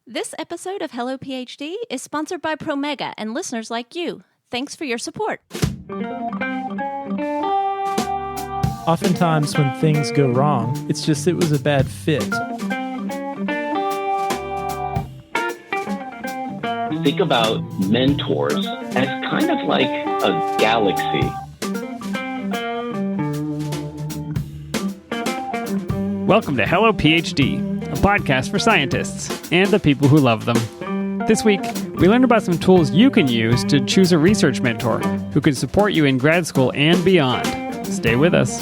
This episode of Hello PhD is sponsored by Promega and listeners like you. Thanks for your support. Oftentimes when things go wrong, it's just it was a bad fit. Think about mentors as kind of like a galaxy. Welcome to Hello PhD, a podcast for scientists and the people who love them. This week, we learned about some tools you can use to choose a research mentor who can support you in grad school and beyond. Stay with us.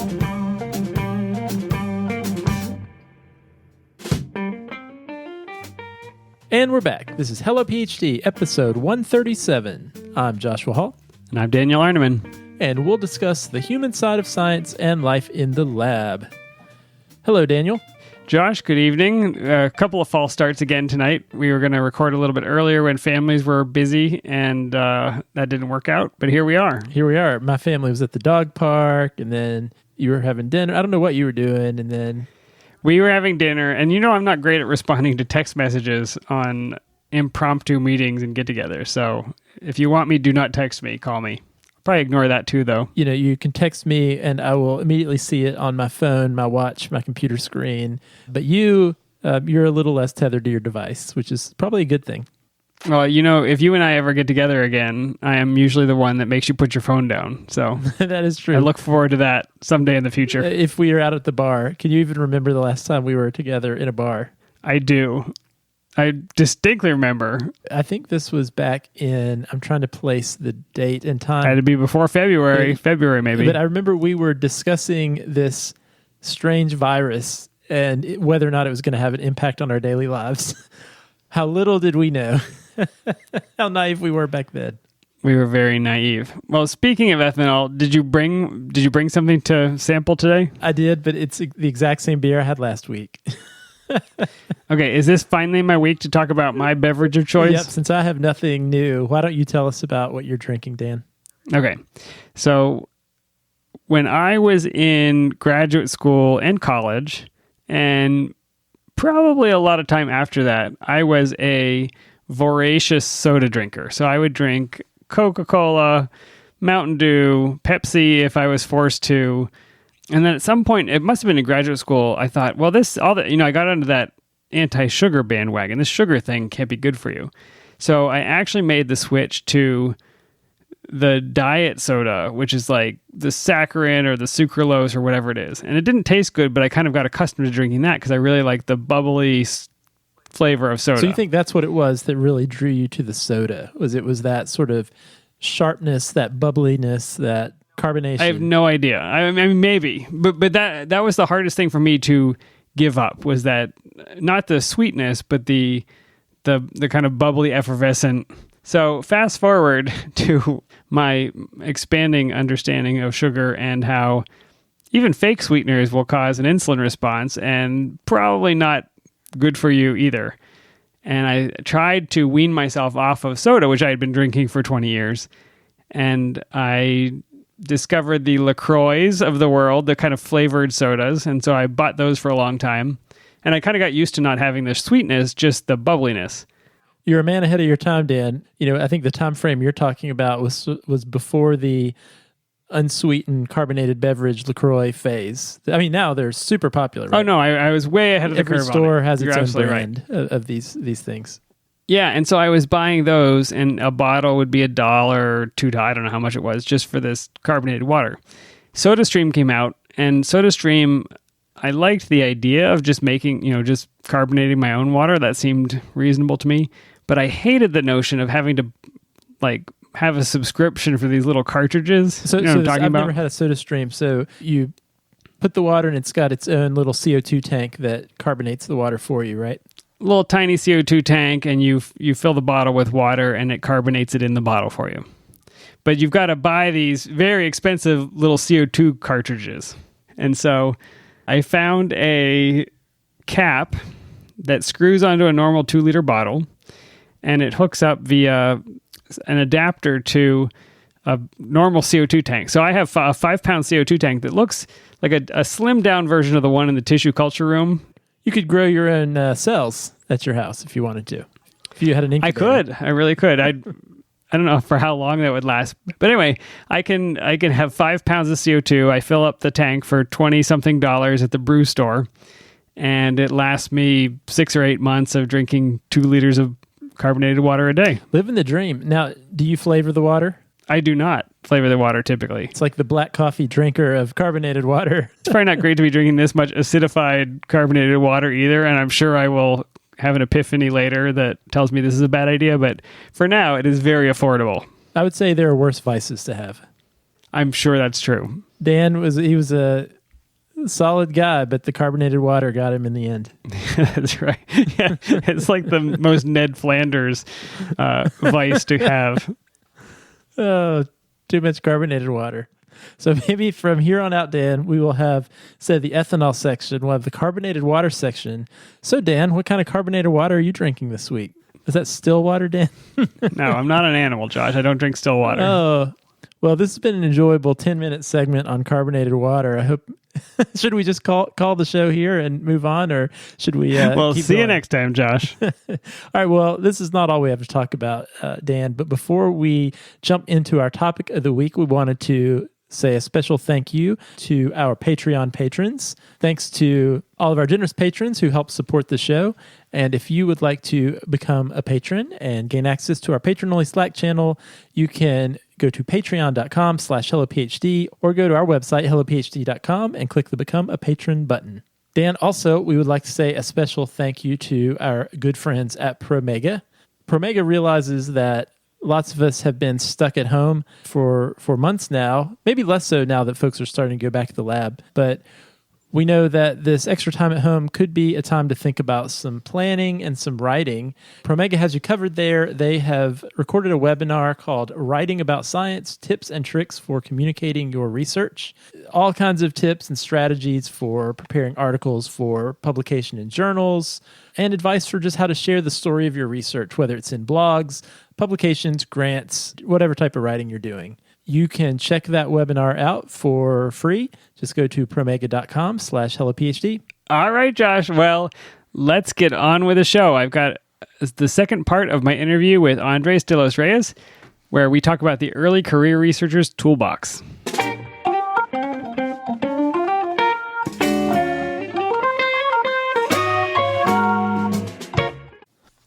And we're back. This is Hello PhD, episode 137. I'm Joshua Hall. And I'm Daniel Arneman. And we'll discuss the human side of science and life in the lab. Hello, Daniel. Josh, good evening. A couple of false starts again tonight. We were going to record a little bit earlier when families were busy, and that didn't work out. But here we are. Here we are. My family was at the dog park, and then you were having dinner. I don't know what you were doing, and then... We were having dinner, and you know I'm not great at responding to text messages on impromptu meetings and get-togethers. So if you want me, do not text me. Call me. Probably ignore that too, though. You know, you can text me and I will immediately see it on my phone, my watch, my computer screen. But you're a little less tethered to your device, which is probably a good thing. Well, you know, if you and I ever get together again, I am usually the one that makes you put your phone down. So that is true. I look forward to that someday in the future. If we are out at the bar, can you even remember the last time we were together in a bar? I do. I distinctly remember. I think this was back in, I'm trying to place the date and time. Had to be before February maybe. But I remember we were discussing this strange virus and whether or not it was going to have an impact on our daily lives. How little did we know? How naive we were back then. We were very naive. Well, speaking of ethanol, did you bring something to sample today? I did, but it's the exact same beer I had last week. Okay, is this finally my week to talk about my beverage of choice? Yep, since I have nothing new, why don't you tell us about what you're drinking, Dan? Okay, so when I was in graduate school and college, and probably a lot of time after that, I was a voracious soda drinker. So I would drink Coca-Cola, Mountain Dew, Pepsi if I was forced to. And then at some point, it must have been in graduate school, I thought, well, I got onto that anti-sugar bandwagon. This sugar thing can't be good for you. So I actually made the switch to the diet soda, which is like the saccharin or the sucralose or whatever it is. And it didn't taste good, but I kind of got accustomed to drinking that because I really like the bubbly flavor of soda. So you think that's what it was that really drew you to the soda? It was that sort of sharpness, that bubbliness, that carbonation? I have no idea. I mean, maybe, but that was the hardest thing for me to give up, was that not the sweetness, but the kind of bubbly, effervescent. So fast forward to my expanding understanding of sugar and how even fake sweeteners will cause an insulin response and probably not good for you either. And I tried to wean myself off of soda, which I had been drinking for 20 years. And I discovered the LaCroix of the world, the kind of flavored sodas. And so I bought those for a long time. And I kind of got used to not having the sweetness, just the bubbliness. You're a man ahead of your time, Dan. You know, I think the time frame you're talking about was before the unsweetened carbonated beverage LaCroix phase. I mean, now they're super popular. Right? Oh, no, I was way ahead of the curve. Every store has You're its own brand right. of these things. Yeah, and so I was buying those, and a bottle would be $1 or $2. I don't know how much it was, just for this carbonated water. SodaStream came out, and SodaStream, I liked the idea of just making, just carbonating my own water. That seemed reasonable to me. But I hated the notion of having to, have a subscription for these little cartridges. So, what I'm talking about? I've never had a SodaStream. So you put the water, and it's got its own little CO2 tank that carbonates the water for you, right? Little tiny CO2 tank, and you fill the bottle with water, and it carbonates it in the bottle for you. But you've got to buy these very expensive little CO2 cartridges. And so I found a cap that screws onto a normal 2-liter bottle, and it hooks up via an adapter to a normal CO2 tank. So I have a 5-pound CO2 tank that looks like a slimmed down version of the one in the tissue culture room. You could grow your own cells at your house if you wanted to. If you had an I incubator. could. I really could. I don't know for how long that would last. But anyway, I can have 5 pounds of CO2. I fill up the tank for $20-something at the brew store. And it lasts me 6 or 8 months of drinking 2 liters of carbonated water a day. Living the dream. Now, do you flavor the water? I do not flavor the water typically. It's like the black coffee drinker of carbonated water. It's probably not great to be drinking this much acidified carbonated water either, and I'm sure I will have an epiphany later that tells me this is a bad idea, but for now, it is very affordable. I would say there are worse vices to have. I'm sure that's true. Dan was a solid guy, but the carbonated water got him in the end. That's right. Yeah, it's like the most Ned Flanders vice to have. Oh, too much carbonated water. So maybe from here on out, Dan, we will have, say, the ethanol section. We'll have the carbonated water section. So, Dan, what kind of carbonated water are you drinking this week? Is that still water, Dan? No, I'm not an animal, Josh. I don't drink still water. Oh, well, this has been an enjoyable 10-minute segment on carbonated water. I hope. Should we just call the show here and move on, or should we? Well, keep see you going? next time, Josh. All right. Well, this is not all we have to talk about, Dan. But before we jump into our topic of the week, we wanted to say a special thank you to our Patreon patrons. Thanks to all of our generous patrons who help support the show. And if you would like to become a patron and gain access to our patron-only Slack channel, you can go to patreon.com/HelloPhD or go to our website, hellophd.com, and click the Become a Patron button. Dan, also, we would like to say a special thank you to our good friends at Promega. Promega realizes that lots of us have been stuck at home for months now, maybe less so now that folks are starting to go back to the lab. But we know that this extra time at home could be a time to think about some planning and some writing. Promega has you covered there. They have recorded a webinar called Writing About Science, Tips and Tricks for Communicating Your Research. All kinds of tips and strategies for preparing articles for publication in journals, and advice for just how to share the story of your research, whether it's in blogs, publications, grants, whatever type of writing you're doing. You can check that webinar out for free. Just go to promega.com/HelloPhD. All right, Josh. Well, let's get on with the show. I've got the second part of my interview with Andres de los Reyes, where we talk about the early career researcher's toolbox.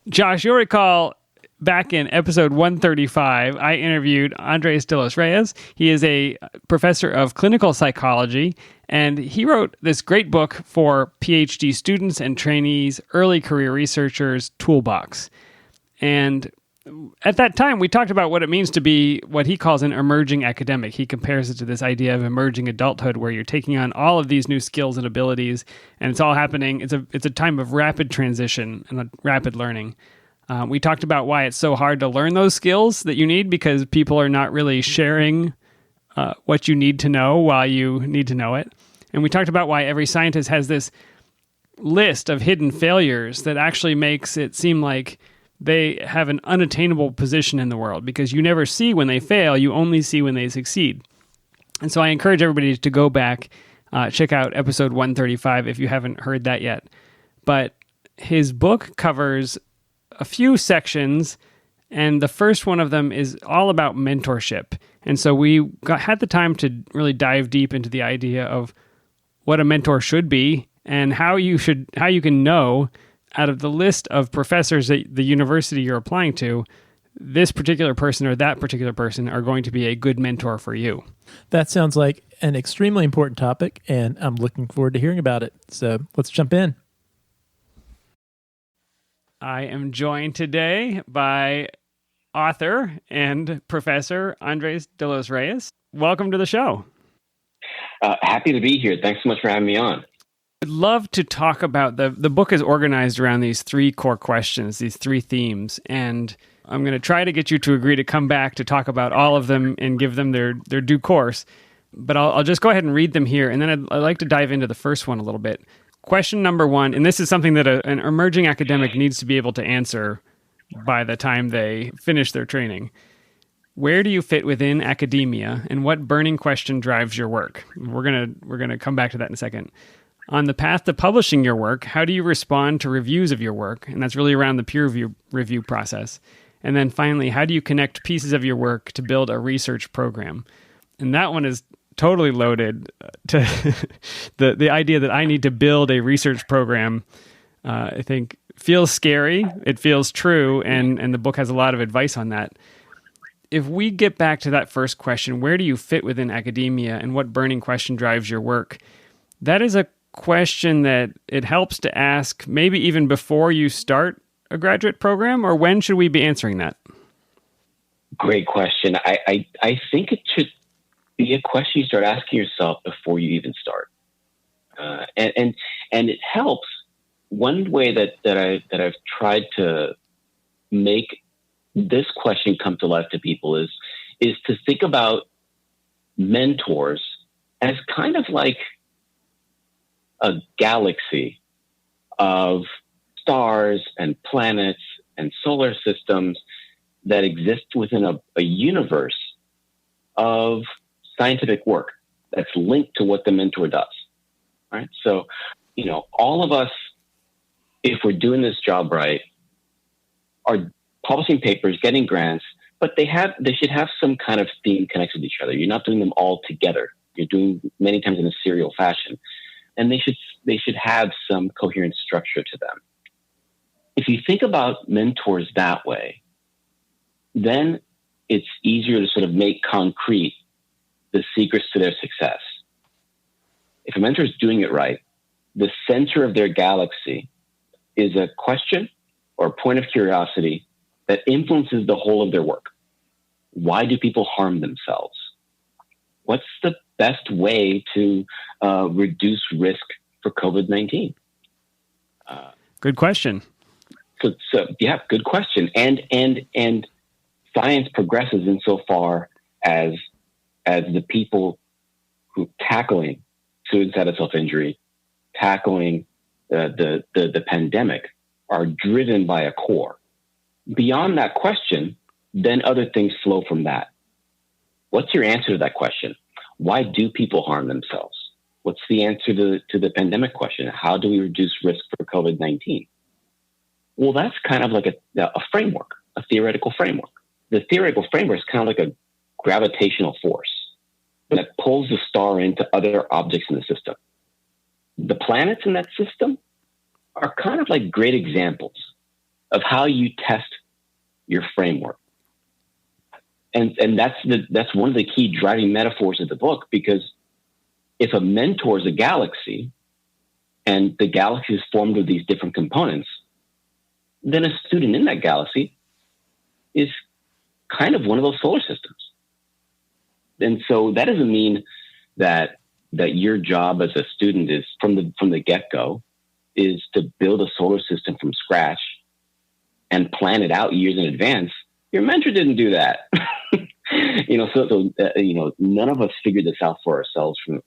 Josh, you'll recall back in episode 135, I interviewed Andres de los Reyes. He is a professor of clinical psychology, and he wrote this great book for PhD students and trainees, Early Career Researchers Toolbox. And at that time, we talked about what it means to be what he calls an emerging academic. He compares it to this idea of emerging adulthood, where you're taking on all of these new skills and abilities, and it's all happening. It's a time of rapid transition and rapid learning. We talked about why it's so hard to learn those skills that you need, because people are not really sharing what you need to know while you need to know it. And we talked about why every scientist has this list of hidden failures that actually makes it seem like they have an unattainable position in the world, because you never see when they fail, you only see when they succeed. And so I encourage everybody to go back, check out episode 135 if you haven't heard that yet. But his book covers a few sections, and the first one of them is all about mentorship. And so we had the time to really dive deep into the idea of what a mentor should be and how you can know out of the list of professors at the university you're applying to, this particular person or that particular person are going to be a good mentor for you. That sounds like an extremely important topic, and I'm looking forward to hearing about it. So let's jump in. I am joined today by author and professor Andres de los Reyes. Welcome to the show. Happy to be here. Thanks so much for having me on. I'd love to talk about the book is organized around these 3 core questions, these 3 themes, and I'm going to try to get you to agree to come back to talk about all of them and give them their due course. But I'll just go ahead and read them here, and then I'd like to dive into the first one a little bit. Question number 1, and this is something that an emerging academic needs to be able to answer by the time they finish their training. Where do you fit within academia, and what burning question drives your work? We're gonna come back to that in a second. On the path to publishing your work, how do you respond to reviews of your work? And that's really around the peer review process. And then finally, how do you connect pieces of your work to build a research program? And that one is totally loaded to the idea that I need to build a research program. I think feels scary. It feels true. And the book has a lot of advice on that. If we get back to that first question, where do you fit within academia and what burning question drives your work? That is a question that it helps to ask maybe even before you start a graduate program, or when should we be answering that? Great question. I think it should be a question you start asking yourself before you even start. And it helps. One way that I've tried to make this question come to life to people is to think about mentors as kind of like a galaxy of stars and planets and solar systems that exist within a universe of scientific work that's linked to what the mentor does. Right? So, all of us, if we're doing this job right, are publishing papers, getting grants, but they should have some kind of theme connected with each other. You're not doing them all together. You're doing many times in a serial fashion. And they should have some coherent structure to them. If you think about mentors that way, then it's easier to sort of make concrete the secrets to their success. If a mentor is doing it right, the center of their galaxy is a question or a point of curiosity that influences the whole of their work. Why do people harm themselves? What's the best way to reduce risk for COVID-19? Good question. So yeah, good question. And science progresses insofar as the people who tackling suicide and self-injury, tackling the pandemic are driven by a core. Beyond that question, then other things flow from that. What's your answer to that question? Why do people harm themselves? What's the answer to the pandemic question? How do we reduce risk for COVID-19? Well, that's kind of like a framework, a theoretical framework. The theoretical framework is kind of like a gravitational force that pulls the star into other objects in the system. The planets in that system are kind of like great examples of how you test your framework. And that's one of the key driving metaphors of the book, because if a mentor is a galaxy and the galaxy is formed of these different components, then a student in that galaxy is kind of one of those solar systems. And so that doesn't mean that your job as a student is from the get-go is to build a solar system from scratch and plan it out years in advance. Your mentor didn't do that. None of us figured this out for ourselves from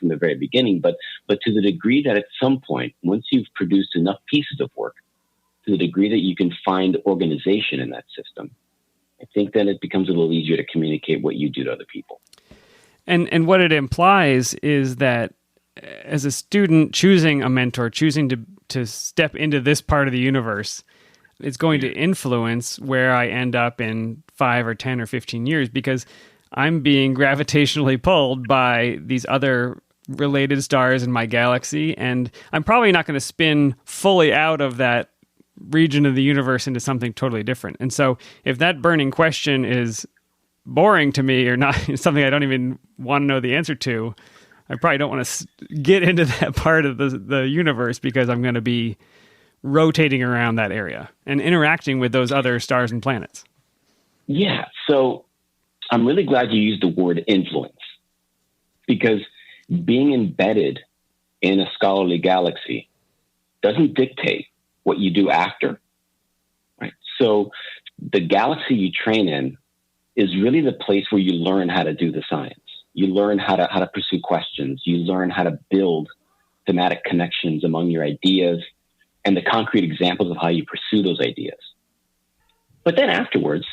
the very beginning, but to the degree that at some point, once you've produced enough pieces of work, to the degree that you can find organization in that system, I think then it becomes a little easier to communicate what you do to other people. And what it implies is that as a student choosing a mentor, choosing to step into this part of the universe, it's going to influence where I end up in 5 or 10 or 15 years, because I'm being gravitationally pulled by these other related stars in my galaxy, and I'm probably not going to spin fully out of that region of the universe into something totally different. And so if that burning question is boring to me or not something I don't even want to know the answer to, I probably don't want to get into that part of the universe, because I'm going to be rotating around that area and interacting with those other stars and planets. Yeah. So I'm really glad you used the word influence, because being embedded in a scholarly galaxy doesn't dictate what you do after, right? So the galaxy you train in is really the place where you learn how to do the science. You learn how to pursue questions. You learn how to build thematic connections among your ideas and the concrete examples of how you pursue those ideas. But then afterwards,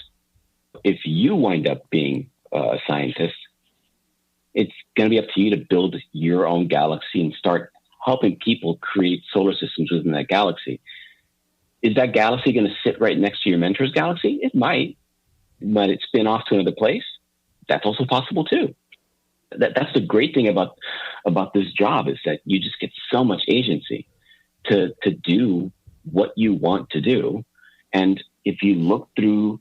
if you wind up being a scientist, it's going to be up to you to build your own galaxy and start helping people create solar systems within that galaxy. Is that galaxy going to sit right next to your mentor's galaxy? It might. Might it spin off to another place? That's also possible too. That's the great thing about this job, is that you just get so much agency to do what you want to do. And if you look through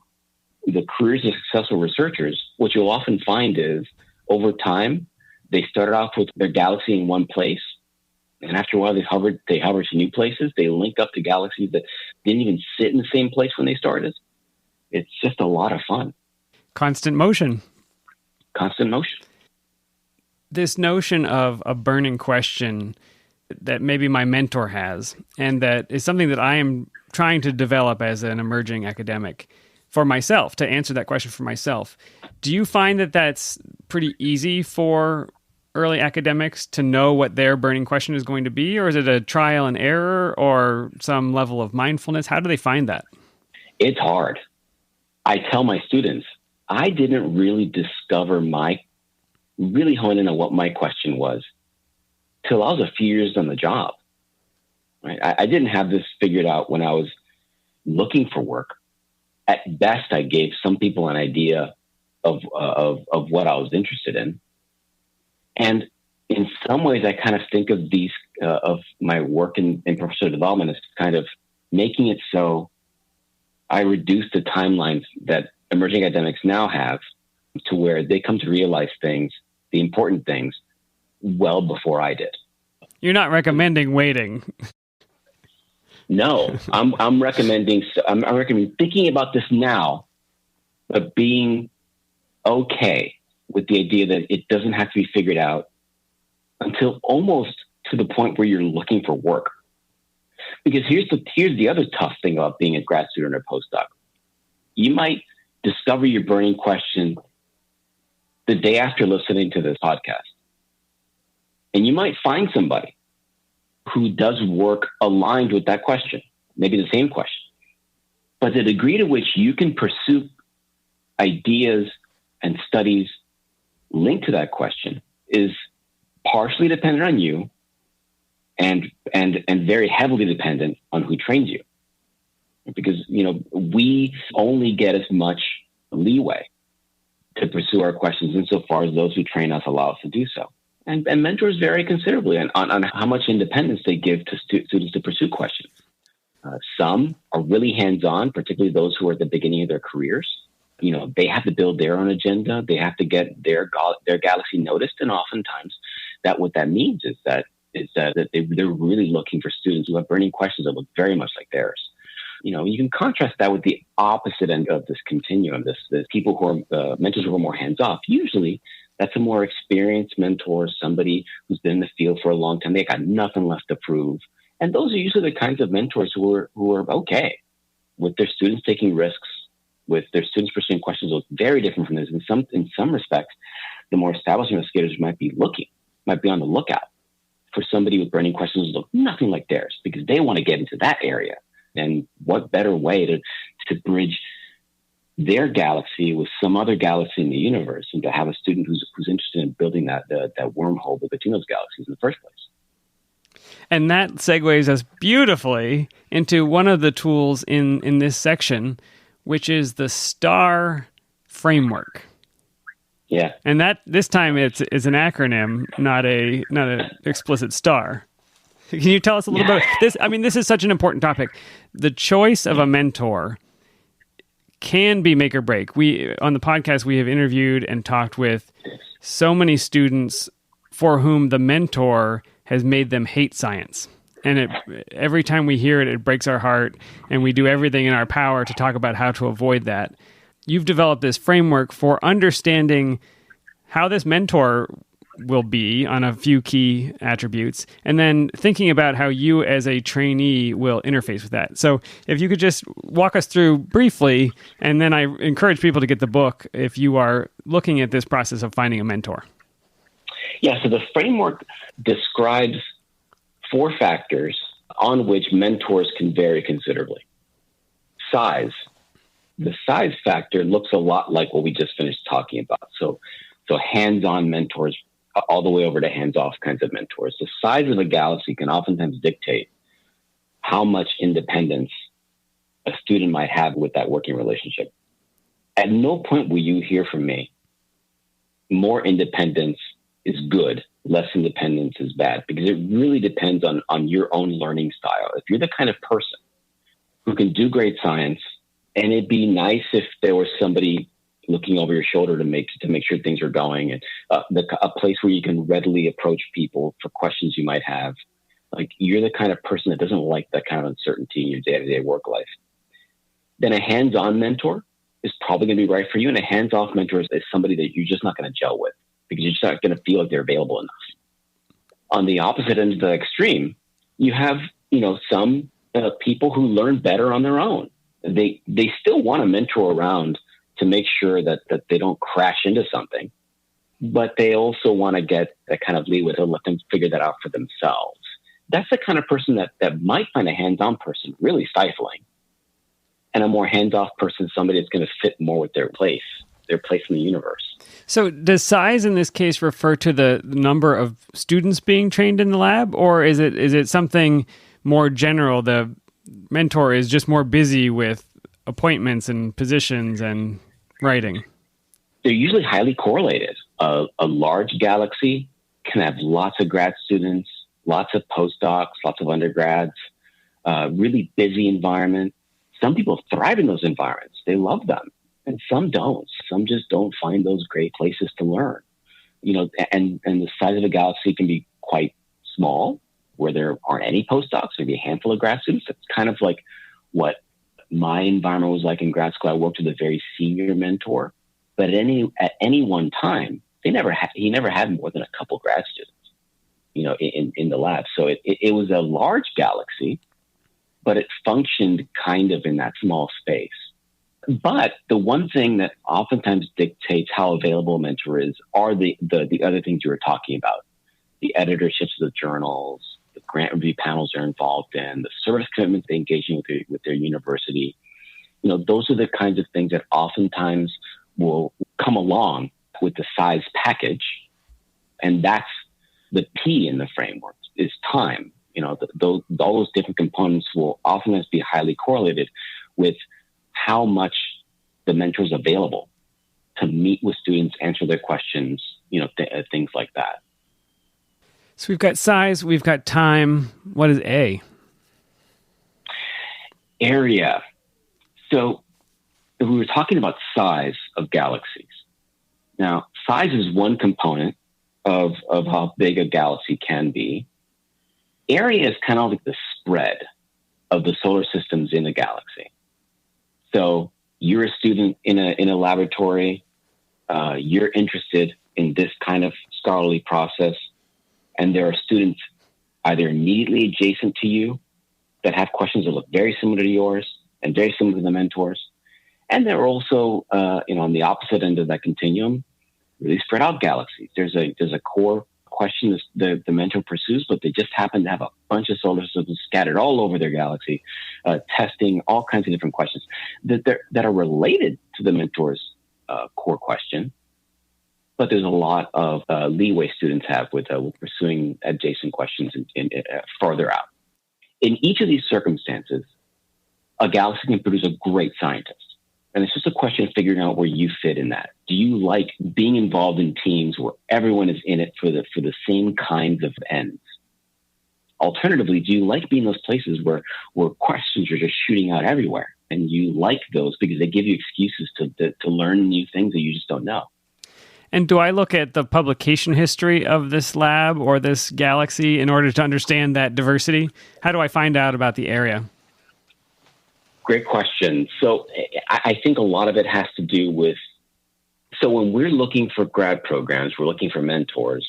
the careers of successful researchers, what you'll often find is over time, they started off with their galaxy in one place. And after a while, they hovered to new places. They link up to galaxies that didn't even sit in the same place when they started. It's just a lot of fun. Constant motion. Constant motion. This notion of a burning question that maybe my mentor has, and that is something that I am trying to develop as an emerging academic for myself, to answer that question for myself. Do you find that that's pretty easy for early academics to know what their burning question is going to be? Or is it a trial and error or some level of mindfulness? How do they find that? It's hard. I tell my students, I didn't really really hone in on what my question was till I was a few years on the job. Right? I didn't have this figured out when I was looking for work. At best, I gave some people an idea of what I was interested in. And in some ways, I kind of think of these, of my work in professional development as kind of making it so I reduce the timelines that emerging academics now have to where they come to realize things, the important things, well before I did. You're not recommending waiting. No, I'm recommending thinking about this now, but being okay with the idea that it doesn't have to be figured out until almost to the point where you're looking for work. Because here's the other tough thing about being a grad student or postdoc. You might discover your burning question the day after listening to this podcast. And you might find somebody who does work aligned with that question, maybe the same question. But the degree to which you can pursue ideas and studies linked to that question is partially dependent on you and very heavily dependent on who trains you. Because, we only get as much leeway to pursue our questions insofar as those who train us allow us to do so. And mentors vary considerably on how much independence they give to students to pursue questions. Some are really hands-on, particularly those who are at the beginning of their careers. They have to build their own agenda. They have to get their galaxy noticed. And oftentimes what that means is that they're really looking for students who have burning questions that look very much like theirs. You can contrast that with the opposite end of this continuum, this people who are mentors who are more hands-off. Usually that's a more experienced mentor, somebody who's been in the field for a long time. They got nothing left to prove. And those are usually the kinds of mentors who are okay with their students taking risks, with their students pursuing questions that look very different from this. In some respects, the more established investigators might be on the lookout for somebody with burning questions that look nothing like theirs, because they want to get into that area. And what better way to bridge their galaxy with some other galaxy in the universe, and to have a student who's interested in building that wormhole between those galaxies in the first place. And that segues us beautifully into one of the tools in this section, which is the STAR framework. Yeah. And that this time it's an acronym, not an explicit star. Can you tell us a little bit about this? I mean, this is such an important topic. The choice of a mentor can be make or break. On the podcast, we have interviewed and talked with so many students for whom the mentor has made them hate science. And every time we hear it, it breaks our heart, and we do everything in our power to talk about how to avoid that. You've developed this framework for understanding how this mentor will be on a few key attributes, and then thinking about how you as a trainee will interface with that. So if you could just walk us through briefly, and then I encourage people to get the book if you are looking at this process of finding a mentor. Yeah, so the framework describes 4 factors on which mentors can vary considerably. Size. The size factor looks a lot like what we just finished talking about. So hands-on mentors all the way over to hands-off kinds of mentors. The size of a galaxy can oftentimes dictate how much independence a student might have with that working relationship. At no point will you hear from me, more independence is good, less independence is bad, because it really depends on your own learning style. If you're the kind of person who can do great science, and it'd be nice if there was somebody looking over your shoulder to make sure things are going, and a place where you can readily approach people for questions you might have. Like, you're the kind of person that doesn't like that kind of uncertainty in your day-to-day work life. Then a hands-on mentor is probably going to be right for you, and a hands-off mentor is somebody that you're just not going to gel with because you're just not going to feel like they're available enough. On the opposite end of the extreme, you have some people who learn better on their own. They still want to mentor around to make sure that they don't crash into something, but they also want to get that kind of leeway to let them figure that out for themselves. That's the kind of person that might find a hands-on person really stifling, and a more hands-off person, somebody that's going to fit more with their place in the universe. So does size in this case refer to the number of students being trained in the lab, or is it something more general? The mentor is just more busy with appointments and positions and writing. They're usually highly correlated. A large galaxy can have lots of grad students, lots of postdocs, lots of undergrads, really busy environment. Some people thrive in those environments. They love them. And some don't. Some just don't find those great places to learn. And the size of a galaxy can be quite small, where there aren't any postdocs, maybe a handful of grad students. It's kind of like what my environment was like in grad school. I worked with a very senior mentor, but at any one time, he never had more than a couple grad students, in the lab. So it was a large galaxy, but it functioned kind of in that small space. But the one thing that oftentimes dictates how available a mentor is are the other things you were talking about. The editorships of the journals, the grant review panels they're involved in, the service commitments they engage in with their university. Those are the kinds of things that oftentimes will come along with the size package. And that's the P in the framework is time. All those different components will oftentimes be highly correlated with how much the mentor is available to meet with students, answer their questions, things like that. So we've got size, we've got time. What is A? Area. So we were talking about size of galaxies. Now, size is one component of how big a galaxy can be. Area is kind of like the spread of the solar systems in a galaxy. So you're a student in a laboratory, you're interested in this kind of scholarly process, and there are students either immediately adjacent to you that have questions that look very similar to yours and very similar to the mentors. And there are also, on the opposite end of that continuum, really spread out galaxies. There's a core question the mentor pursues, but they just happen to have a bunch of solar systems scattered all over their galaxy, testing all kinds of different questions that are related to the mentor's core question. But there's a lot of leeway students have with pursuing adjacent questions in farther out. In each of these circumstances, a galaxy can produce a great scientist. And it's just a question of figuring out where you fit in that. Do you like being involved in teams where everyone is in it for the same kinds of ends? Alternatively, do you like being in those places where questions are just shooting out everywhere? And you like those because they give you excuses to learn new things that you just don't know. And do I look at the publication history of this lab or this galaxy in order to understand that diversity? How do I find out about the area? Great question. So I think a lot of it has to do with, so when we're looking for grad programs, we're looking for mentors,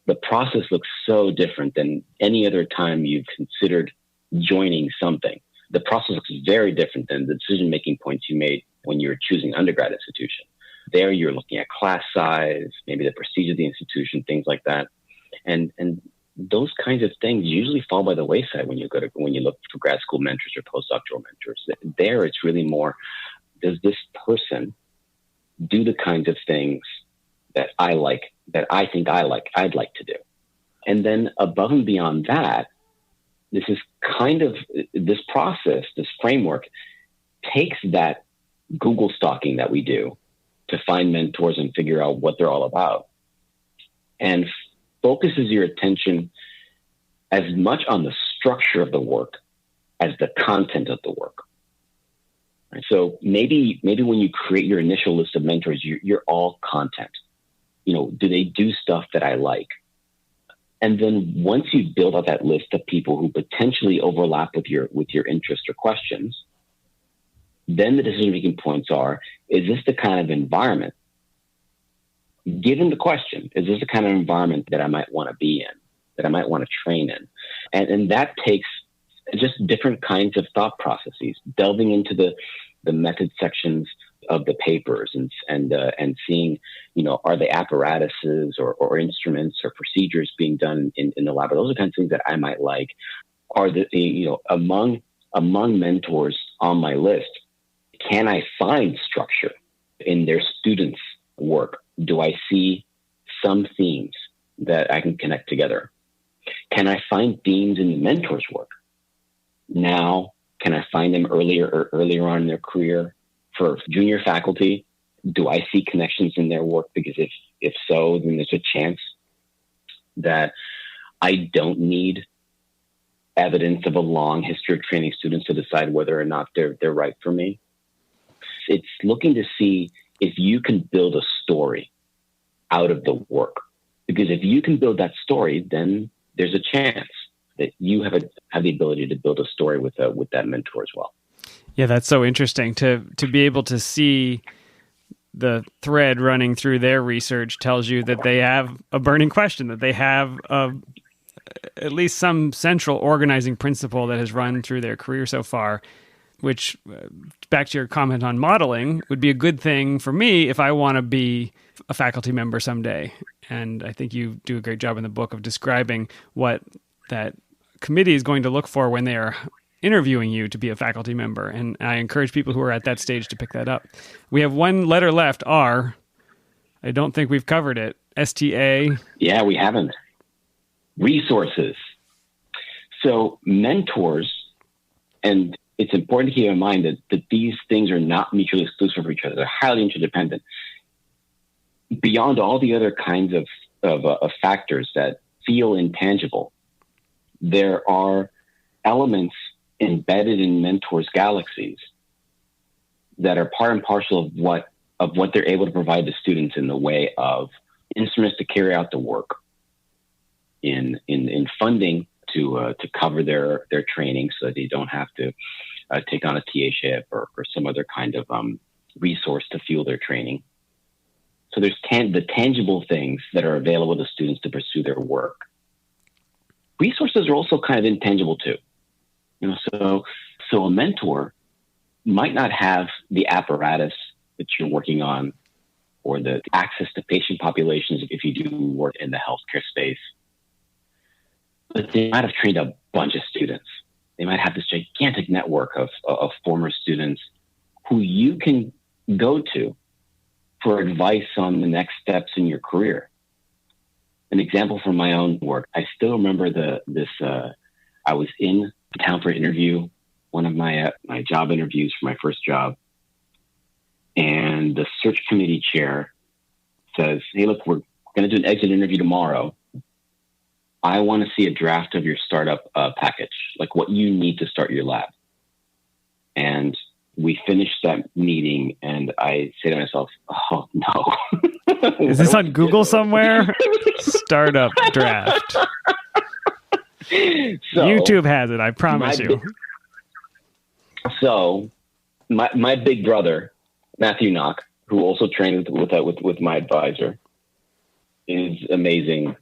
the process looks so different than any other time you've considered joining something. The process looks very different than the decision-making points you made when you were choosing an undergrad institution. There you're looking at class size, maybe the prestige of the institution, things like that. And those kinds of things usually fall by the wayside when you look for grad school mentors or postdoctoral mentors. There, it's really more, does this person do the kinds of things that I like, that I think I'd like to do. And then above and beyond that, this is kind of this process, this framework takes that Google stalking that we do to find mentors and figure out what they're all about, and focuses your attention as much on the structure of the work as the content of the work. Right? So maybe when you create your initial list of mentors, you're all content. Do they do stuff that I like? And then once you build out that list of people who potentially overlap with your interest or questions, then the decision-making points are, is this the kind of environment, given the question, is this the kind of environment that I might want to be in, that I might want to train in? And that takes just different kinds of thought processes, delving into the method sections of the papers and seeing, are the apparatuses or instruments or procedures being done in the lab? Those are kinds of things that I might like. Are among mentors on my list, can I find structure in their students' work? Do I see some themes that I can connect together? Can I find themes in the mentor's work? Now, can I find them earlier on in their career? For junior faculty, do I see connections in their work? Because if so, then there's a chance that I don't need evidence of a long history of training students to decide whether or not they're right for me. It's looking to see if you can build a story out of the work. Because if you can build that story, then there's a chance that you have the ability to build a story with that mentor as well. Yeah, that's so interesting to be able to see the thread running through their research tells you that they have a burning question, that they have at least some central organizing principle that has run through their career so far, which, back to your comment on modeling, would be a good thing for me if I want to be a faculty member someday. And I think you do a great job in the book of describing what that committee is going to look for when they are interviewing you to be a faculty member. And I encourage people who are at that stage to pick that up. We have one letter left, R. I don't think we've covered it. STA. Yeah, we haven't. Resources. So mentors, and it's important to keep in mind that these things are not mutually exclusive for each other. They're highly interdependent. Beyond all the other kinds of factors that feel intangible, there are elements embedded in mentors' galaxies that are part and parcel of what they're able to provide to students in the way of instruments to carry out the work, in funding to cover their training so that they don't have to take on a TA-ship or some other kind of resource to fuel their training. So there's the tangible things that are available to students to pursue their work. Resources are also kind of intangible too. So a mentor might not have the apparatus that you're working on or the access to patient populations if you do work in the healthcare space. But they might have trained a bunch of students. They might have this gigantic network of former students who you can go to for advice on the next steps in your career. An example from my own work, I still remember I was in town for an interview, one of my job interviews for my first job. And the search committee chair says, "Hey, look, we're going to do an exit interview tomorrow. I want to see a draft of your startup package, like what you need to start your lab." And we finished that meeting, and I say to myself, "Oh no!" Is this on Google somewhere? Startup draft. So, YouTube has it. I promise you. So, my big brother, Matthew Knock, who also trained with my advisor, is amazing.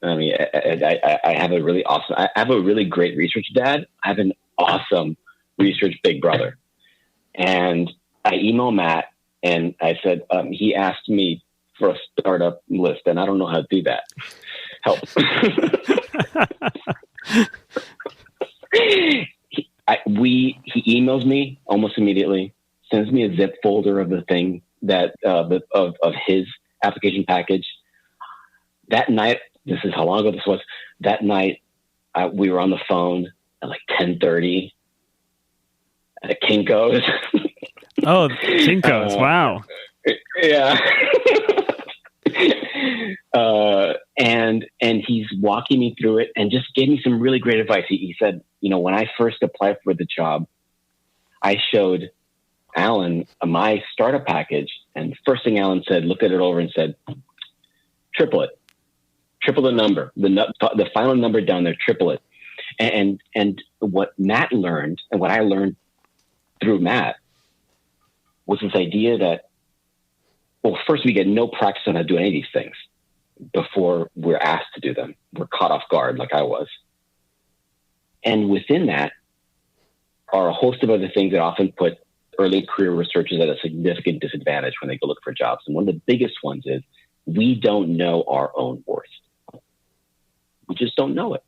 I mean, I have a really awesome. I have a really great research dad. I have an awesome research big brother, and I emailed Matt and I said he asked me for a startup list, and I don't know how to do that. Help. He emails me almost immediately, sends me a zip folder of the thing that of his application package. That night, this is how long ago this was. That night, we were on the phone at like 10:30 at Kinko's. Oh, Kinko's! Wow. Yeah. And he's walking me through it and just gave me some really great advice. He said, when I first applied for the job, I showed Alan my startup package, and first thing Alan said, looked at it over and said, triple the number, the final number down there, triple it. And what Matt learned, and what I learned through Matt, was this idea that, well, first we get no practice on how to do any of these things before we're asked to do them. We're caught off guard like I was. And within that are a host of other things that often put early career researchers at a significant disadvantage when they go look for jobs. And one of the biggest ones is we don't know our own worth. We just don't know it.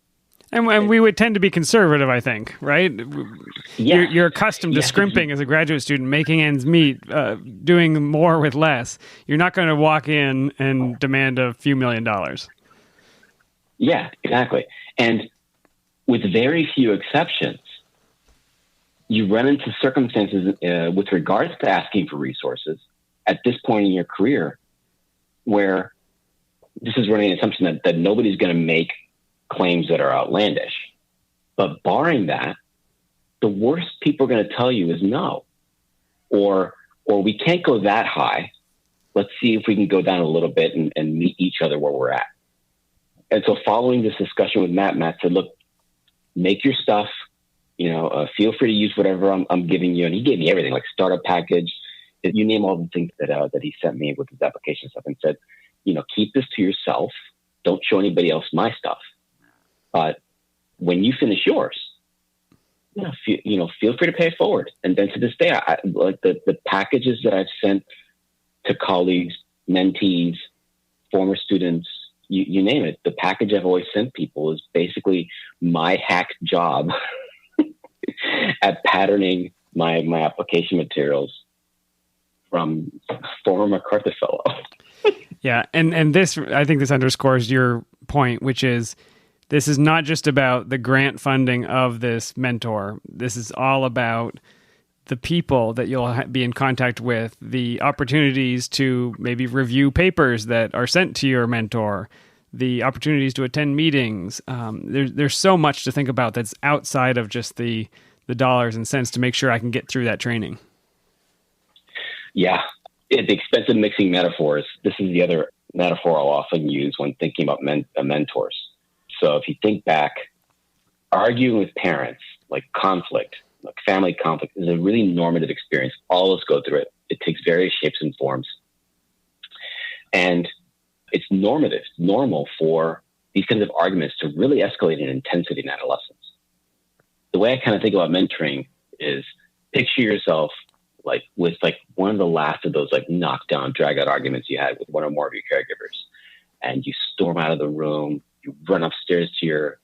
And we would tend to be conservative, I think, right? Yeah. You're accustomed to scrimping as a graduate student, making ends meet, doing more with less. You're not going to walk in and demand a few $1 million. Yeah, exactly. And with very few exceptions, you run into circumstances with regards to asking for resources at this point in your career where this is running an assumption that nobody's going to make claims that are outlandish. But barring that, the worst people are going to tell you is no. Or we can't go that high. Let's see if we can go down a little bit and meet each other where we're at. And so following this discussion with Matt said, look, make your stuff, feel free to use whatever I'm giving you. And he gave me everything, like startup package, you name all the things that he sent me with his application stuff, and said, keep this to yourself. Don't show anybody else my stuff. But when you finish yours, feel free to pay it forward. And then to this day, I like the packages that I've sent to colleagues, mentees, former students, you name it. The package I've always sent people is basically my hack job at patterning my application materials from former MacArthur fellow. Yeah, and this, I think this underscores your point, which is this is not just about the grant funding of this mentor. This is all about the people that you'll be in contact with, the opportunities to maybe review papers that are sent to your mentor, the opportunities to attend meetings. There's so much to think about that's outside of just the dollars and cents to make sure I can get through that training. Yeah. At the expense of mixing metaphors, this is the other metaphor I'll often use when thinking about mentors. So if you think back, arguing with parents, like conflict, like family conflict, is a really normative experience. All of us go through it. It takes various shapes and forms. And it's normal for these kinds of arguments to really escalate in intensity in adolescence. The way I kind of think about mentoring is picture yourself like with like one of the last of those like knockdown, drag out arguments you had with one or more of your caregivers, and you storm out of the room, you run upstairs to your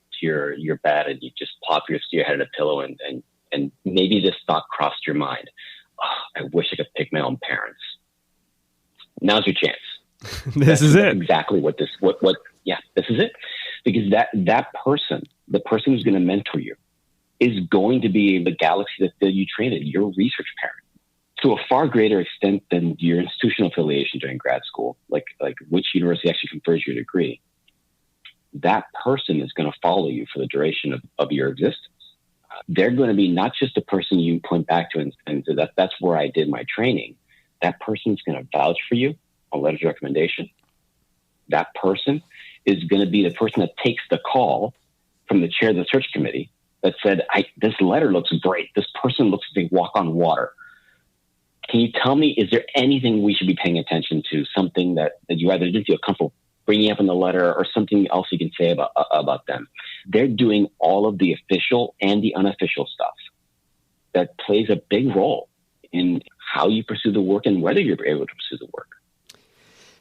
bed, and you just plop your head in a pillow, and maybe this thought crossed your mind: oh, I wish I could pick my own parents. Now's your chance. This is it. Exactly what this is it. Because that person, the person who's going to mentor you, is going to be the galaxy that you trained, your research parent, to a far greater extent than your institutional affiliation during grad school, like which university actually confers your degree. That person is going to follow you for the duration of your existence. They're going to be not just a person you point back to and say that's where I did my training. That person is going to vouch for you on letters of recommendation. That person is going to be the person that takes the call from the chair of the search committee that said, this letter looks great. This person looks like they walk on water. Can you tell me, is there anything we should be paying attention to, something that you either didn't feel comfortable bringing up in the letter or something else you can say about them? They're doing all of the official and the unofficial stuff that plays a big role in how you pursue the work and whether you're able to pursue the work.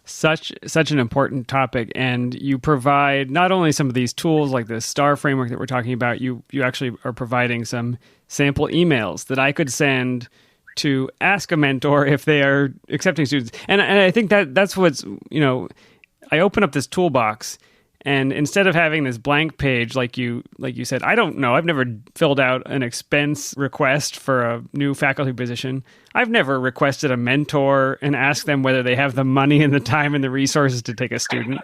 Such an important topic, and you provide not only some of these tools like the STAR framework that we're talking about, you actually are providing some sample emails that I could send to ask a mentor if they are accepting students. And I think that's what's, I open up this toolbox, and instead of having this blank page, like you said, I don't know. I've never filled out an expense request for a new faculty position. I've never requested a mentor and asked them whether they have the money and the time and the resources to take a student.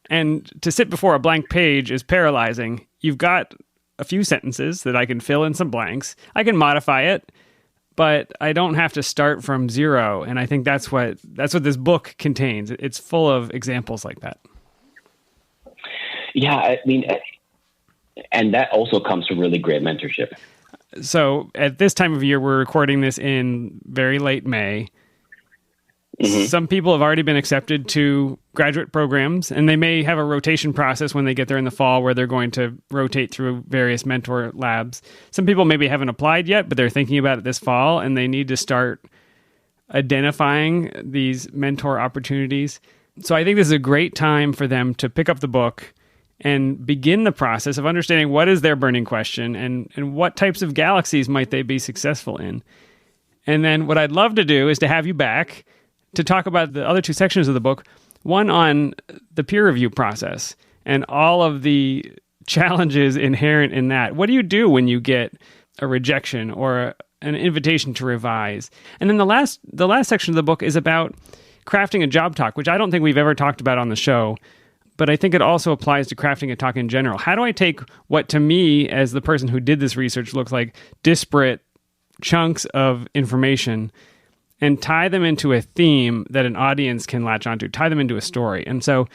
And to sit before a blank page is paralyzing. You've got a few sentences that I can fill in some blanks. I can modify it, but I don't have to start from zero. And I think that's what this book contains. It's full of examples like that. Yeah, I mean, and that also comes from really great mentorship. So at this time of year, we're recording this in very late May. Mm-hmm. Some people have already been accepted to graduate programs, and they may have a rotation process when they get there in the fall where they're going to rotate through various mentor labs. Some people maybe haven't applied yet, but they're thinking about it this fall, and they need to start identifying these mentor opportunities. So I think this is a great time for them to pick up the book and begin the process of understanding what is their burning question and what types of galaxies might they be successful in. And then what I'd love to do is to have you back to talk about the other two sections of the book, one on the peer review process and all of the challenges inherent in that. What do you do when you get a rejection or an invitation to revise? And then the last section of the book is about crafting a job talk, which I don't think we've ever talked about on the show, but I think it also applies to crafting a talk in general. How do I take what to me, as the person who did this research, looks like disparate chunks of information and tie them into a theme that an audience can latch onto, tie them into a story? And so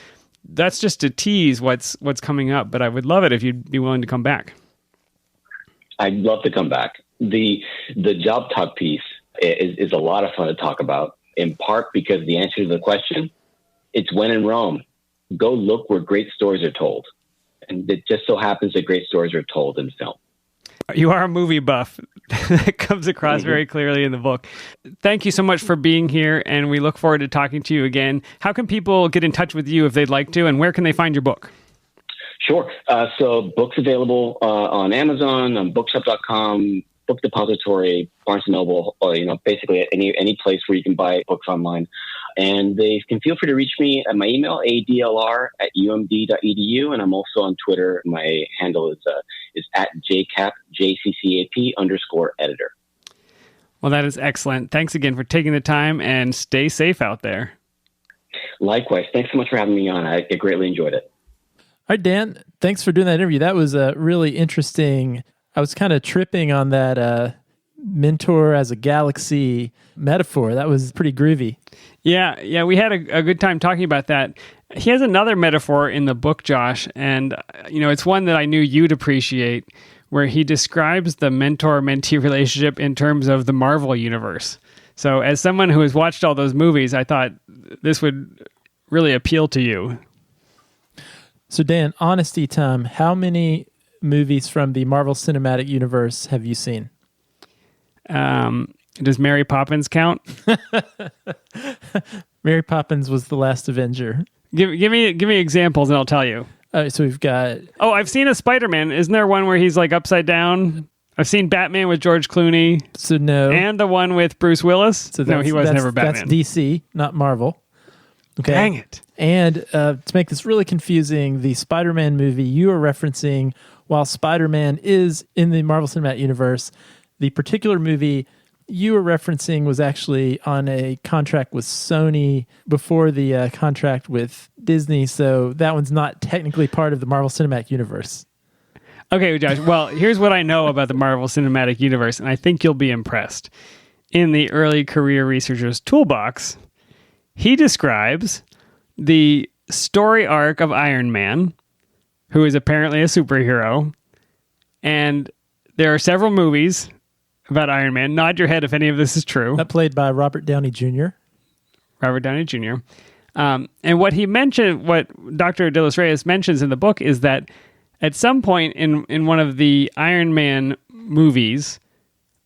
that's just to tease what's coming up, but I would love it if you'd be willing to come back. I'd love to come back. The job talk piece is a lot of fun to talk about, in part because the answer to the question, it's when in Rome. Go look where great stories are told. And it just so happens that great stories are told in film. You are a movie buff. That comes across very clearly in the book. Thank you so much for being here, and we look forward to talking to you again. How can people get in touch with you if they'd like to, and where can they find your book? Sure. So books available on Amazon, on bookshop.com, Book Depository, Barnes & Noble, or, basically any place where you can buy books online. And they can feel free to reach me at my email, adlr@umd.edu. And I'm also on Twitter. My handle is at JCCAP_editor. Well, that is excellent. Thanks again for taking the time, and stay safe out there. Likewise. Thanks so much for having me on. I greatly enjoyed it. All right, Dan, thanks for doing that interview. That was really interesting. I was kind of tripping on that mentor as a galaxy metaphor. That was pretty groovy. Yeah, we had a good time talking about that. He has another metaphor in the book, Josh, and it's one that I knew you'd appreciate, where he describes the mentor-mentee relationship in terms of the Marvel universe. So as someone who has watched all those movies, I thought this would really appeal to you. So Dan, honesty time, how many movies from the Marvel Cinematic Universe have you seen? Does Mary Poppins count? Mary Poppins was the last Avenger. Give me examples and I'll tell you. So we've got... Oh, I've seen a Spider-Man. Isn't there one where he's like upside down? I've seen Batman with George Clooney. So no. And the one with Bruce Willis. So no, he was never Batman. That's DC, not Marvel. Okay. Dang it. And to make this really confusing, the Spider-Man movie you are referencing, while Spider-Man is in the Marvel Cinematic Universe, the particular movie you were referencing was actually on a contract with Sony before the contract with Disney, so that one's not technically part of the Marvel Cinematic Universe. Okay, Josh, well, here's what I know about the Marvel Cinematic Universe, and I think you'll be impressed. In the Early Career Researcher's Toolbox, he describes the story arc of Iron Man, who is apparently a superhero, and there are several movies about Iron Man. Nod your head if any of this is true. That played by Robert Downey Jr. Robert Downey Jr. And what he mentioned, what Dr. De Los Reyes mentions in the book, is that at some point in one of the Iron Man movies,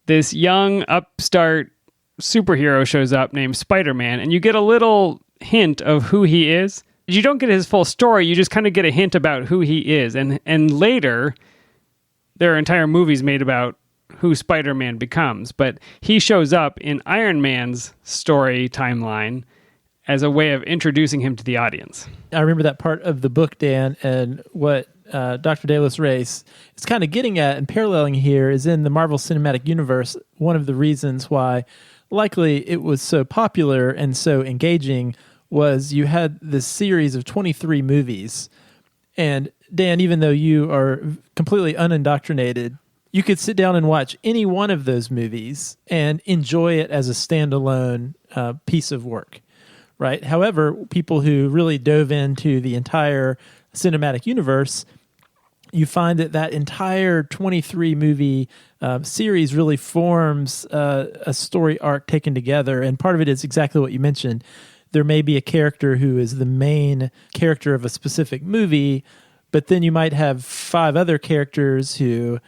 this young upstart superhero shows up named Spider-Man, and you get a little hint of who he is. You don't get his full story, you just kind of get a hint about who he is. And later, there are entire movies made about who Spider-Man becomes, but he shows up in Iron Man's story timeline as a way of introducing him to the audience. I remember that part of the book, Dan, and what Dr. De Los Reyes is kind of getting at and paralleling here is in the Marvel Cinematic Universe. One of the reasons why likely it was so popular and so engaging was you had this series of 23 movies. And Dan, even though you are completely unindoctrinated, you could sit down and watch any one of those movies and enjoy it as a standalone piece of work, right? However, people who really dove into the entire cinematic universe, you find that entire 23 movie series really forms a story arc taken together. And part of it is exactly what you mentioned. There may be a character who is the main character of a specific movie, but then you might have 5 other characters who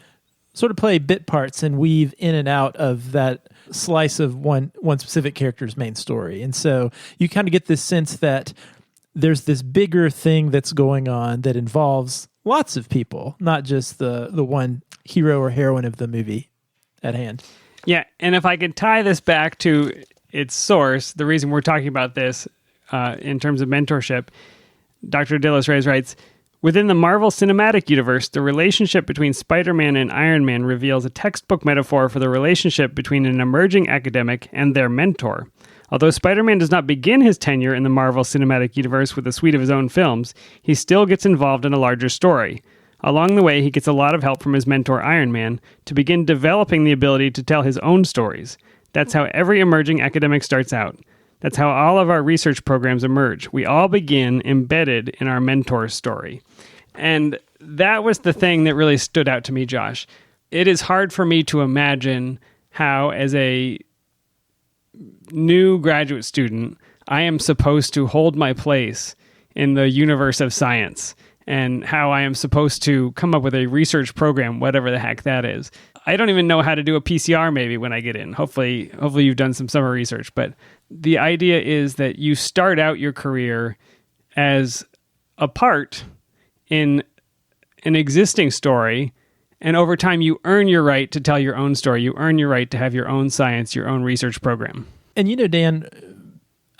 sort of play bit parts and weave in and out of that slice of one specific character's main story. And so you kind of get this sense that there's this bigger thing that's going on that involves lots of people, not just the one hero or heroine of the movie at hand. Yeah, and if I could tie this back to its source, the reason we're talking about this in terms of mentorship, Dr. De Los Reyes writes, within the Marvel Cinematic Universe, the relationship between Spider-Man and Iron Man reveals a textbook metaphor for the relationship between an emerging academic and their mentor. Although Spider-Man does not begin his tenure in the Marvel Cinematic Universe with a suite of his own films, he still gets involved in a larger story. Along the way, he gets a lot of help from his mentor Iron Man to begin developing the ability to tell his own stories. That's how every emerging academic starts out. That's how all of our research programs emerge. We all begin embedded in our mentor's story. And that was the thing that really stood out to me, Josh. It is hard for me to imagine how, as a new graduate student, I am supposed to hold my place in the universe of science and how I am supposed to come up with a research program, whatever the heck that is. I don't even know how to do a PCR maybe when I get in. Hopefully you've done some summer research. But the idea is that you start out your career as a part in an existing story, and over time you earn your right to tell your own story. You earn your right to have your own science, your own research program. And Dan,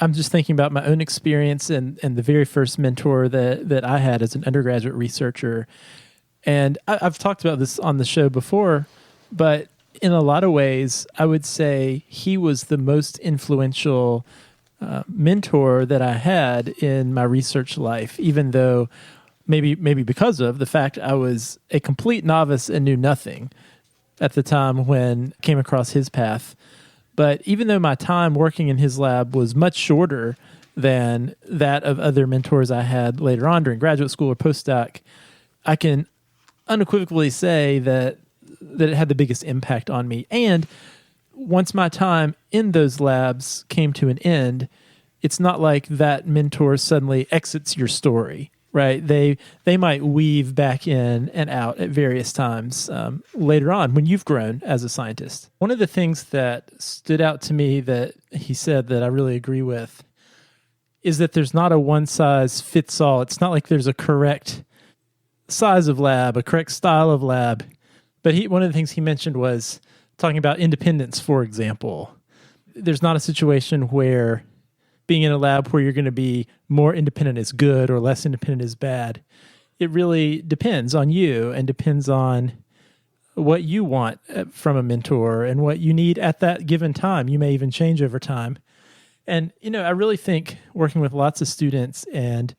I'm just thinking about my own experience and the very first mentor that I had as an undergraduate researcher. And I've talked about this on the show before, but in a lot of ways, I would say he was the most influential mentor that I had in my research life, even though maybe because of the fact I was a complete novice and knew nothing at the time when I came across his path. But even though my time working in his lab was much shorter than that of other mentors I had later on during graduate school or postdoc, I can unequivocally say that it had the biggest impact on me. And once my time in those labs came to an end, it's not like that mentor suddenly exits your story, right? They might weave back in and out at various times later on when you've grown as a scientist. One of the things that stood out to me that he said that I really agree with is that there's not a one-size-fits-all. It's not like there's a correct size of lab, a correct style of lab. But one of the things he mentioned was talking about independence, for example. There's not a situation where being in a lab where you're going to be more independent is good or less independent is bad. It really depends on you and depends on what you want from a mentor and what you need at that given time. You may even change over time. And, I really think working with lots of students and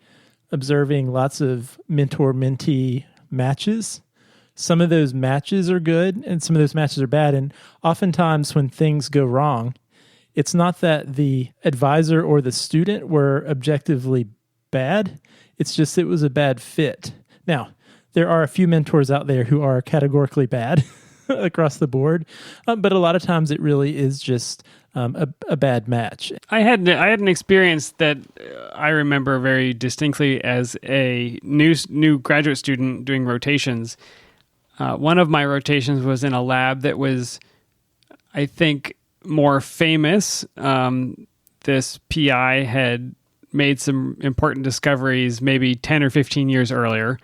observing lots of mentor-mentee matches, some of those matches are good and some of those matches are bad. And oftentimes when things go wrong, it's not that the advisor or the student were objectively bad. It's just it was a bad fit. Now, there are a few mentors out there who are categorically bad across the board, but a lot of times it really is just a bad match. I had an experience that I remember very distinctly as a new graduate student doing rotations. One of my rotations was in a lab that was, I think, more famous. This PI had made some important discoveries maybe 10 or 15 years earlier,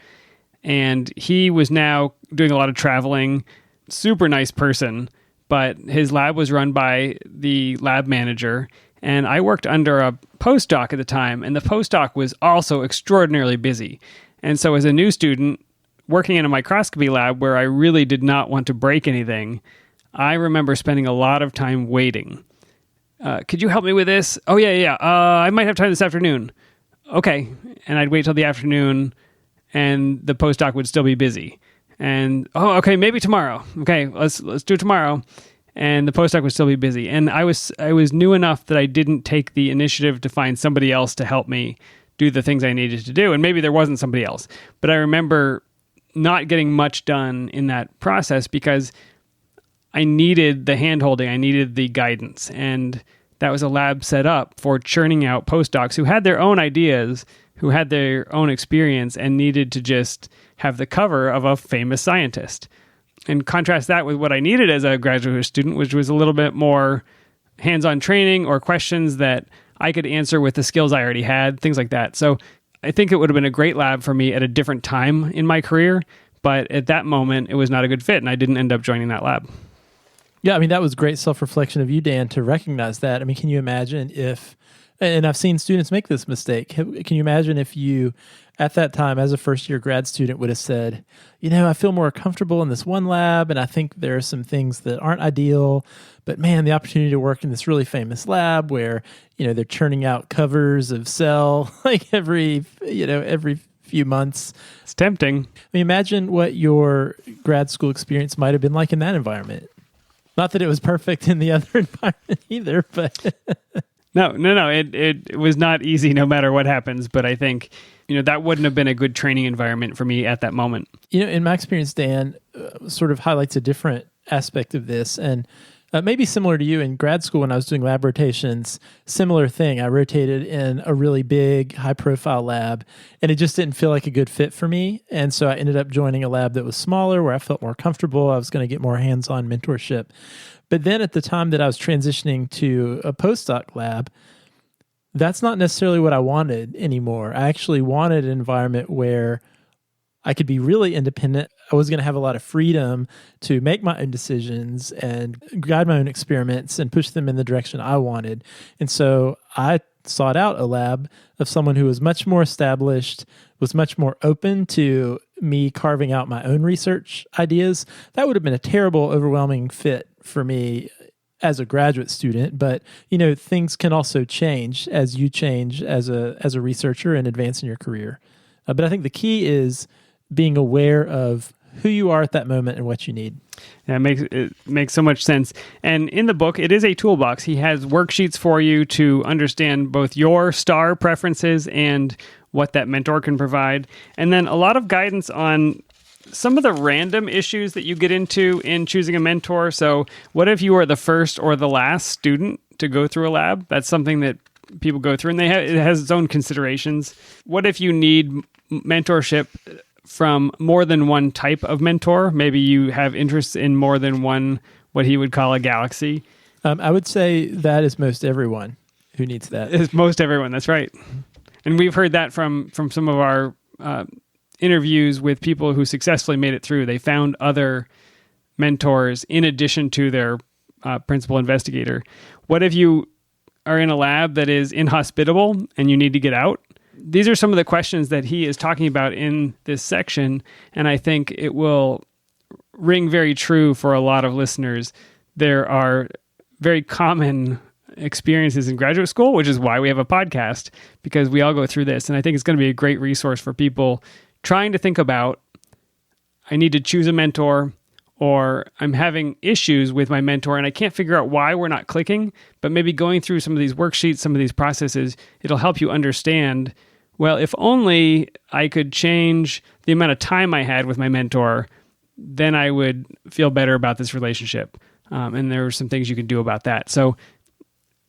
and he was now doing a lot of traveling, super nice person, but his lab was run by the lab manager, and I worked under a postdoc at the time, and the postdoc was also extraordinarily busy. And so as a new student working in a microscopy lab where I really did not want to break anything, I remember spending a lot of time waiting. Could you help me with this? Oh, yeah. I might have time this afternoon. Okay. And I'd wait till the afternoon, and the postdoc would still be busy. And, okay, maybe tomorrow. Okay, let's do it tomorrow. And the postdoc would still be busy. And I was new enough that I didn't take the initiative to find somebody else to help me do the things I needed to do. And maybe there wasn't somebody else. But I remember not getting much done in that process because I needed the hand-holding. I needed the guidance. And that was a lab set up for churning out postdocs who had their own ideas, who had their own experience, and needed to just have the cover of a famous scientist. And contrast that with what I needed as a graduate student, which was a little bit more hands-on training or questions that I could answer with the skills I already had, things like that. So I think it would have been a great lab for me at a different time in my career, but at that moment, it was not a good fit, and I didn't end up joining that lab. Yeah, I mean, that was great self-reflection of you, Dan, to recognize that. I mean, can you imagine if, and I've seen students make this mistake, can you imagine if you, at that time, as a first-year grad student, would have said, I feel more comfortable in this one lab, and I think there are some things that aren't ideal, but man, the opportunity to work in this really famous lab where, they're churning out covers of Cell like every few months. It's tempting. I mean, imagine what your grad school experience might have been like in that environment. Not that it was perfect in the other environment either, but... No. It was not easy no matter what happens, but I think, that wouldn't have been a good training environment for me at that moment. In my experience, Dan, sort of highlights a different aspect of this, and maybe similar to you in grad school when I was doing lab rotations, similar thing. I rotated in a really big, high-profile lab, and it just didn't feel like a good fit for me, and so I ended up joining a lab that was smaller, where I felt more comfortable. I was going to get more hands-on mentorship. But then at the time that I was transitioning to a postdoc lab, that's not necessarily what I wanted anymore. I actually wanted an environment where I could be really independent. I was going to have a lot of freedom to make my own decisions and guide my own experiments and push them in the direction I wanted. And so I sought out a lab of someone who was much more established, was much more open to me carving out my own research ideas. That would have been a terrible, overwhelming fit for me as a graduate student, but things can also change as you change as a researcher and advance in your career. But I think the key is being aware of who you are at that moment and what you need. Yeah, it makes so much sense. And in the book, it is a toolbox. He has worksheets for you to understand both your star preferences and what that mentor can provide. And then a lot of guidance on some of the random issues that you get into in choosing a mentor. So what if you are the first or the last student to go through a lab? That's something that people go through, and it has its own considerations. What if you need mentorship from more than one type of mentor? Maybe you have interests in more than one, what he would call a galaxy. I would say that is most everyone who needs that. It's most everyone, that's right. And we've heard that from some of our interviews with people who successfully made it through. They found other mentors in addition to their principal investigator. What if you are in a lab that is inhospitable and you need to get out? These are some of the questions that he is talking about in this section, and I think it will ring very true for a lot of listeners. There are very common experiences in graduate school, which is why we have a podcast, because we all go through this, and I think it's going to be a great resource for people trying to think about, I need to choose a mentor, or I'm having issues with my mentor and I can't figure out why we're not clicking, but maybe going through some of these worksheets, some of these processes, it'll help you understand, well, if only I could change the amount of time I had with my mentor, then I would feel better about this relationship. And there are some things you can do about that. So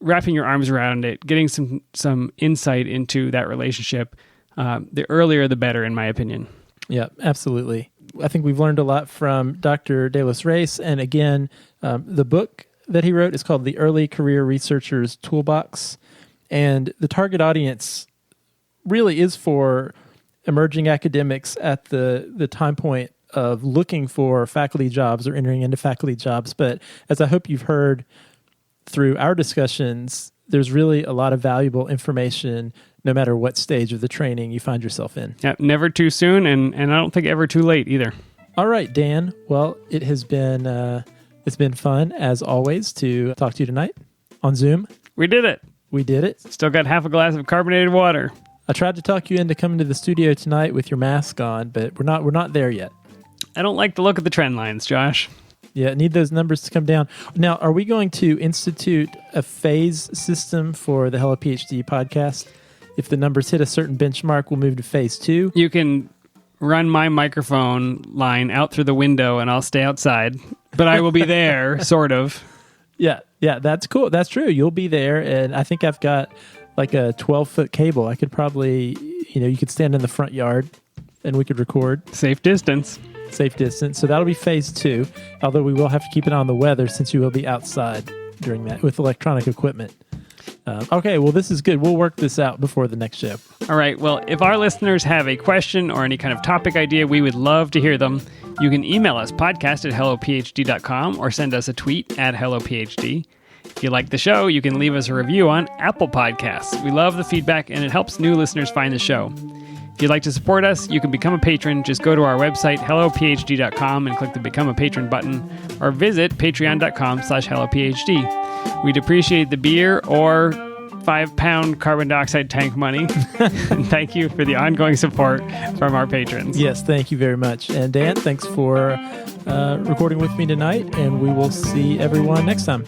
wrapping your arms around it, getting some insight into that relationship, the earlier the better, in my opinion. Yeah, absolutely. I think we've learned a lot from Dr. De Los Reyes. And again, the book that he wrote is called The Early Career Researcher's Toolbox. And the target audience really is for emerging academics at the time point of looking for faculty jobs or entering into faculty jobs. But as I hope you've heard through our discussions, there's really a lot of valuable information no matter what stage of the training you find yourself in. Yeah, never too soon, and I don't think ever too late either. All right, Dan. Well, it has been it's been fun as always to talk to you tonight on Zoom. We did it. We did it. Still got half a glass of carbonated water. I tried to talk you into coming to the studio tonight with your mask on, but we're not there yet. I don't like the look of the trend lines, Josh. Yeah, need those numbers to come down. Now, are we going to institute a phase system for the Hello PhD podcast? If the numbers hit a certain benchmark, we'll move to phase 2. You can run my microphone line out through the window and I'll stay outside, but I will be there, sort of. Yeah, that's cool. That's true. You'll be there, and I think I've got like a 12-foot cable. I could probably, you could stand in the front yard and we could record. Safe distance. So that'll be phase 2, although we will have to keep an eye on the weather since you will be outside during that with electronic equipment. Okay, well, this is good. We'll work this out before the next show. All right. Well, if our listeners have a question or any kind of topic idea, we would love to hear them. You can email us, podcast@hellophd.com, or send us a tweet at hellophd. If you like the show, you can leave us a review on Apple Podcasts. We love the feedback, and it helps new listeners find the show. If you'd like to support us, you can become a patron. Just go to our website, hellophd.com, and click the Become a Patron button, or visit patreon.com/hellophd. We'd appreciate the beer or 5-pound carbon dioxide tank money. And thank you for the ongoing support from our patrons. Yes, thank you very much. And Dan, thanks for recording with me tonight, and we will see everyone next time.